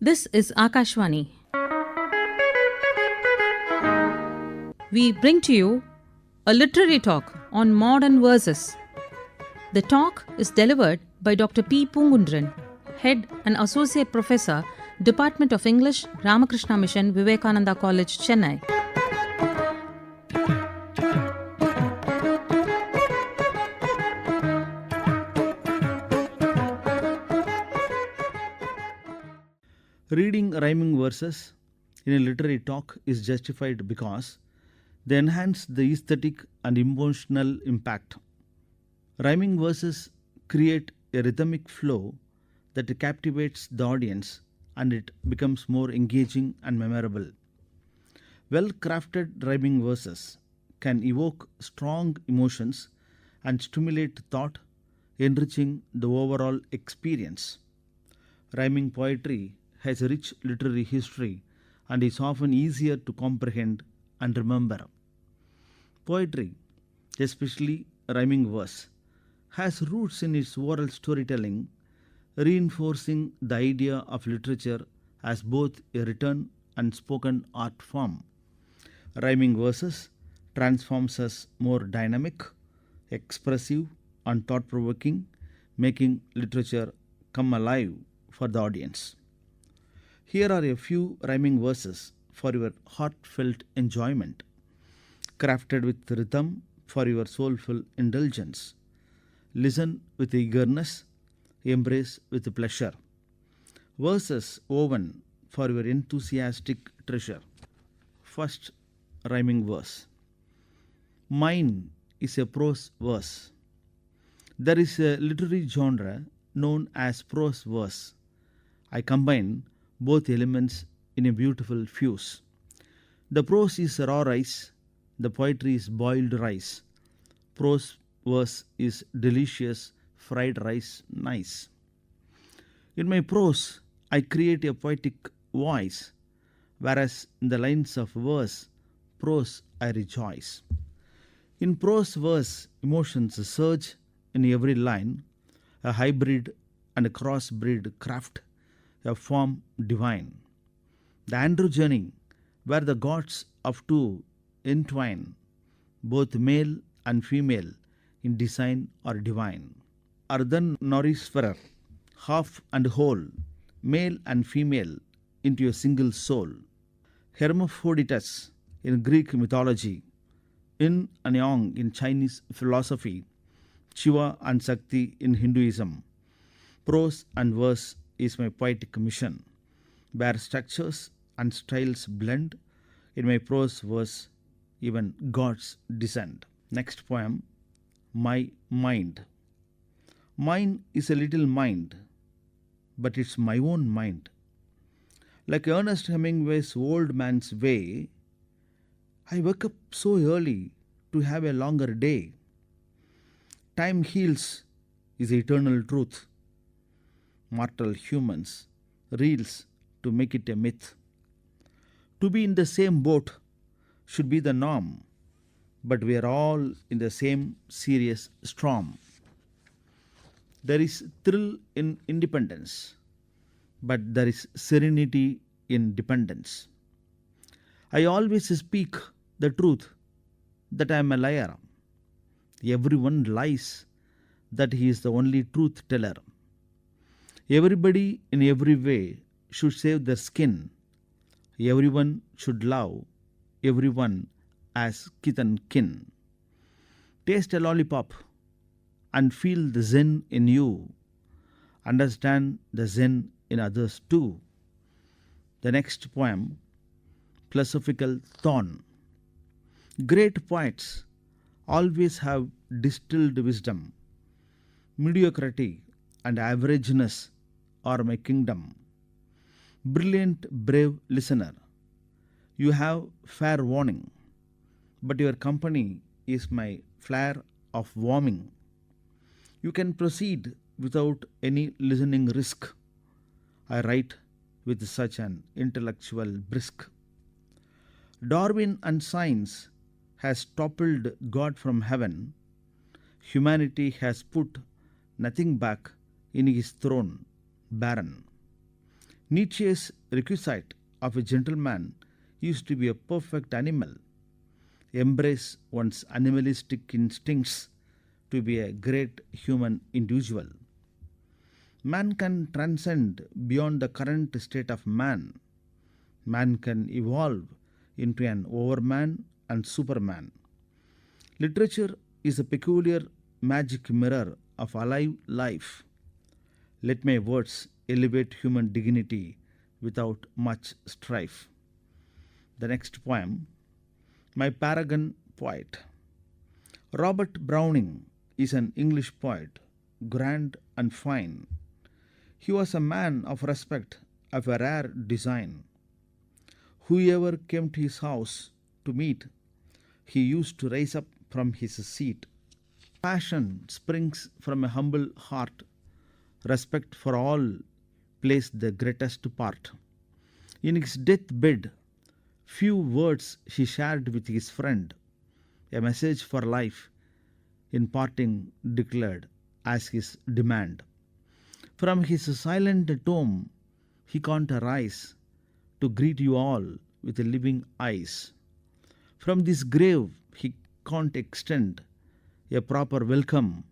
This is Akashvani. We bring to you a literary talk on modern verses. The talk is delivered by Dr. P.Poongundran, Head and Associate Professor, Department of English, Ramakrishna Mission, VIVEKANANDA College, Chennai. Reading rhyming verses in a literary talk is justified because they enhance the aesthetic and emotional impact. Rhyming verses create a rhythmic flow that captivates the audience and it becomes more engaging and memorable. Well crafted rhyming verses can evoke strong emotions and stimulate thought, enriching the overall experience. Rhyming poetry has a rich literary history and is often easier to comprehend and remember. Poetry, especially rhyming verse, has roots in its oral storytelling, reinforcing the idea of literature as both a written and spoken art form. Rhyming verses transforms us more dynamic, expressive, and thought provoking, making literature come alive for the audience. Here are a few rhyming verses for your heartfelt enjoyment, crafted with rhythm for your soulful indulgence. Listen with eagerness, embrace with pleasure. Verses woven for your enthusiastic treasure. First rhyming verse. Mine is a prose verse. There is a literary genre known as prose verse. I combine both elements in a beautiful fuse. The prose is raw rice, the poetry is boiled rice. Prose verse is delicious fried rice nice. In my prose, I create a poetic voice, whereas in the lines of verse, prose I rejoice. In prose verse, emotions surge in every line, a hybrid and a crossbreed craft, a form divine. The androgyny, where the gods of two entwine, both male and female in design are divine. Ardhanarishwarar, half and whole, male and female into a single soul. Hermaphroditus in Greek mythology, yin and yang in Chinese philosophy, Shiva and Shakti in Hinduism. Prose and verse is my poetic mission, where structures and styles blend. In my prose verse, even gods descend. Next poem, My Mind. Mine is a little mind, but it's my own mind. Like Ernest Hemingway's Old Man's Way, I wake up so early to have a longer day. Time heals is eternal truth. Mortal humans reels to make it a myth. To be in the same boat should be the norm, but we are all in the same serious storm. There is thrill in independence, but there is serenity in dependence. I always speak the truth that I am a liar. Everyone lies that he is the only truth teller. Everybody in every way should save their skin. Everyone should love everyone as kith and kin. Taste a lollipop and feel the zen in you. Understand the zen in others too. The next poem, Philosophical Thorn. Great poets always have distilled wisdom. Mediocrity and averageness are my kingdom. Brilliant, brave listener, you have fair warning, but your company is my flare of warming. You can proceed without any listening risk. I write with such an intellectual brisk. Darwin and science has toppled God from heaven. Humanity has put nothing back in his throne barren. Nietzsche's requisite of a gentleman used to be a perfect animal, embrace one's animalistic instincts to be a great human individual. Man can transcend beyond the current state of man. Man can evolve into an overman and superman. Literature is a peculiar magic mirror of alive life. Let my words elevate human dignity without much strife. The next poem, My Paragon Poet. Robert Browning is an English poet, grand and fine. He was a man of respect, of a rare design. Whoever came to his house to meet, he used to rise up from his seat. Passion springs from a humble heart. Respect for all plays the greatest part. In his deathbed, few words he shared with his friend, a message for life in parting declared as his demand. From his silent tomb he can't arise to greet you all with living eyes. From this grave he can't extend a proper welcome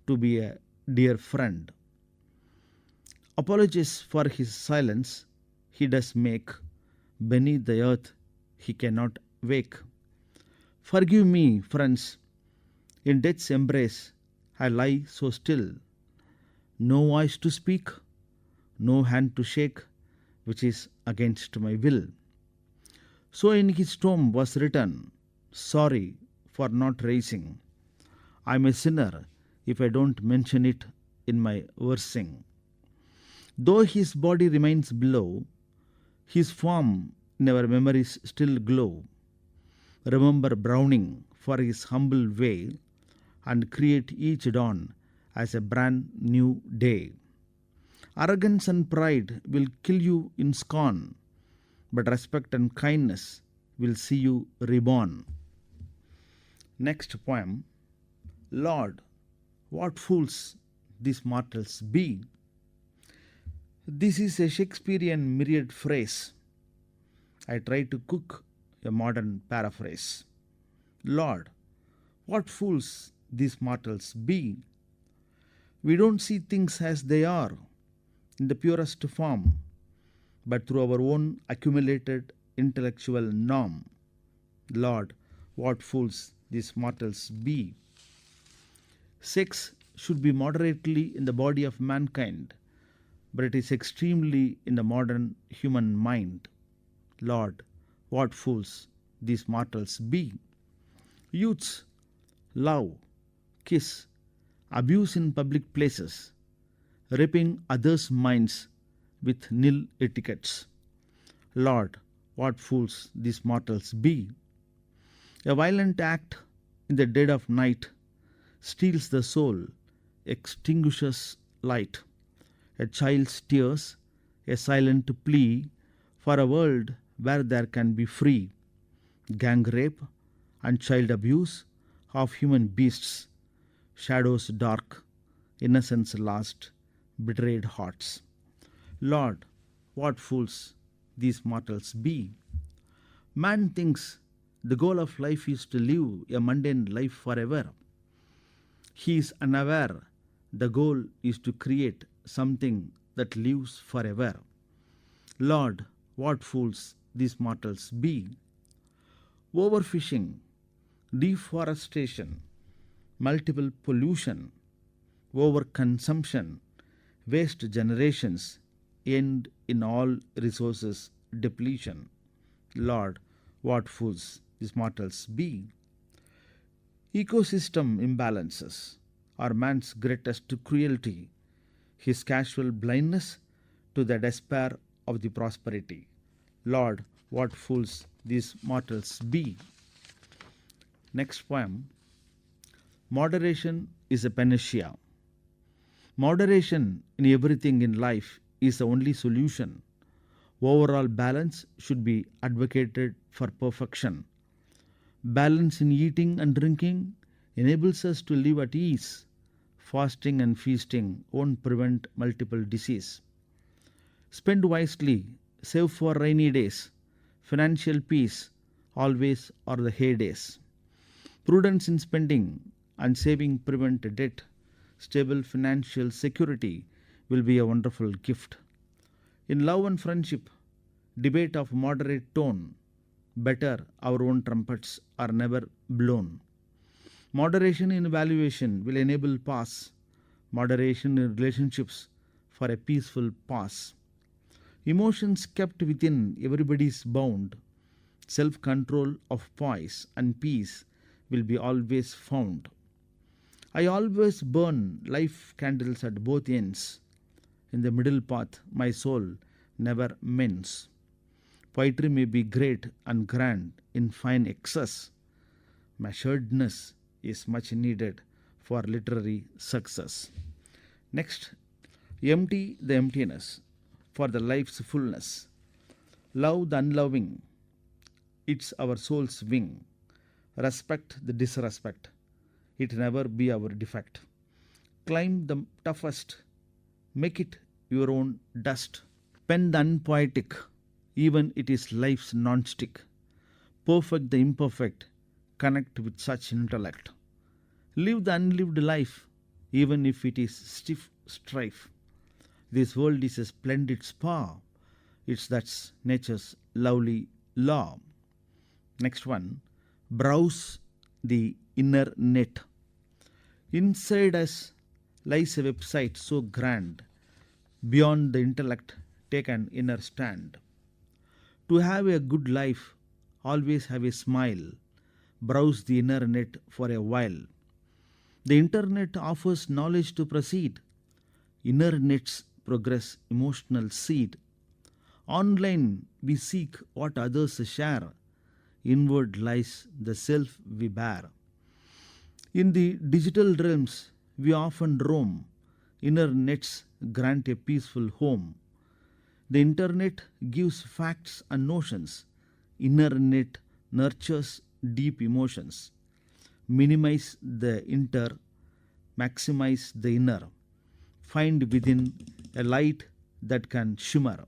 to be a dear friend. Apologies for his silence he does make, beneath the earth he cannot wake. Forgive me, friends, in death's embrace I lie so still, no voice to speak, no hand to shake, which is against my will. So in his tomb was written, sorry for not raising. I'm a sinner if I don't mention it in my versing. Though his body remains below, his form in our memories still glow. Remember Browning for his humble way and create each dawn as a brand new day. Arrogance and pride will kill you in scorn, but respect and kindness will see you reborn. Next poem, Lord, what fools these mortals be. This is a Shakespearean myriad phrase. I try to cook a modern paraphrase. Lord, what fools these mortals be. We don't see things as they are in the purest form, but through our own accumulated intellectual norm. Lord, what fools these mortals be. Sex should be moderately in the body of mankind, but it is extremely in the modern human mind. Lord, what fools these mortals be. Youths love, kiss, abuse in public places, raping others' minds with nil etiquettes. Lord, what fools these mortals be. A violent act in the dead of night steals the soul, extinguishes light. A child's tears, a silent plea for a world where there can be free. Gang rape and child abuse of human beasts, shadows dark, innocence lost, betrayed hearts. Lord, what fools these mortals be. Man thinks the goal of life is to live a mundane life forever. He is unaware the goal is to create something that lives forever. Lord, what fools these mortals be. Overfishing, deforestation, multiple pollution, overconsumption, waste generations, end in all resources depletion. Lord, what fools these mortals be. Ecosystem imbalances are man's greatest cruelty, his casual blindness to the despair of the prosperity. Lord, what fools these mortals be. Next poem, Moderation is a panacea. Moderation in everything in life is the only solution. Overall balance should be advocated for perfection. Balance in eating and drinking enables us to live at ease. Fasting and feasting won't prevent multiple disease. Spend wisely, save for rainy days. Financial peace always are the heydays. Prudence in spending and saving prevent debt. Stable financial security will be a wonderful gift. In love and friendship, debate of moderate tone. Better our own trumpets are never blown. Moderation in evaluation will enable pass. Moderation in relationships for a peaceful pass. Emotions kept within everybody's bound. Self-control of poise and peace will be always found. I always burn life candles at both ends. In the middle path my soul never mends. Poetry may be great and grand in fine excess. Measuredness is much needed for literary success. Next, empty the emptiness for the life's fullness. Love the unloving, it's our soul's wing. Respect the disrespect, it never be our defect. Climb the toughest, make it your own dust. Pen the unpoetic, even it is life's non-stick. Perfect the imperfect, connect with such intellect. Live the unlived life, even if it is stiff strife. This world is a splendid spa, that's nature's lovely law. Next one, browse the inner net. Inside us lies a website so grand, beyond the intellect take an inner stand. To have a good life, always have a smile. Browse the inner net for a while. The internet offers knowledge to proceed. Inner nets progress emotional seed. Online we seek what others share. Inward lies the self we bear. In the digital realms we often roam. Inner nets grant a peaceful home. The internet gives facts and notions. Inner net nurtures deep emotions. Minimize the inter, maximize the inner. Find within a light that can shimmer.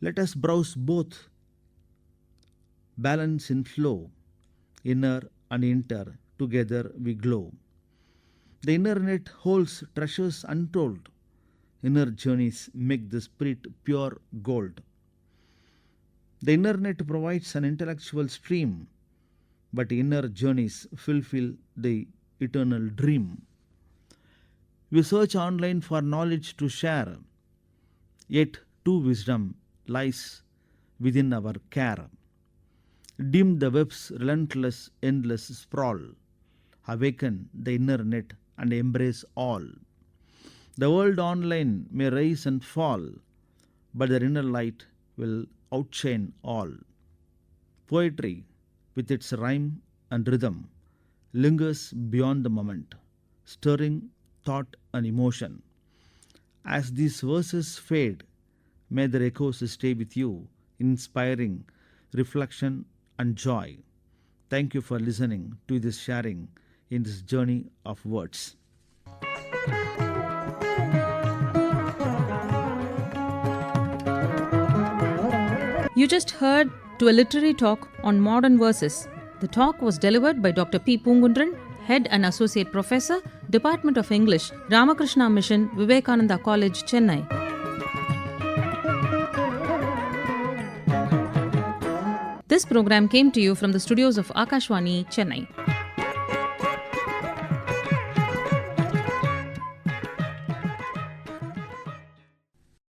Let us browse both. Balance in flow. Inner and inter, together we glow. The inner net holds treasures untold. Inner journeys make the spirit pure gold. The inner net provides an intellectual stream, but inner journeys fulfill the eternal dream. We search online for knowledge to share, yet true wisdom lies within our care. Dim the web's relentless, endless sprawl. Awaken the inner net and embrace all. The world online may rise and fall, but their inner light will outshine all. Poetry, with its rhyme and rhythm, lingers beyond the moment, stirring thought and emotion. As these verses fade, may their echoes stay with you, inspiring reflection and joy. Thank you for listening to this sharing in this journey of words. You just heard to a literary talk on modern verses. The talk was delivered by Dr. P.Poongundran, Head and Associate Professor, Department of English, Ramakrishna Mission, Vivekananda College, Chennai. This program came to you from the studios of Akashvani, Chennai.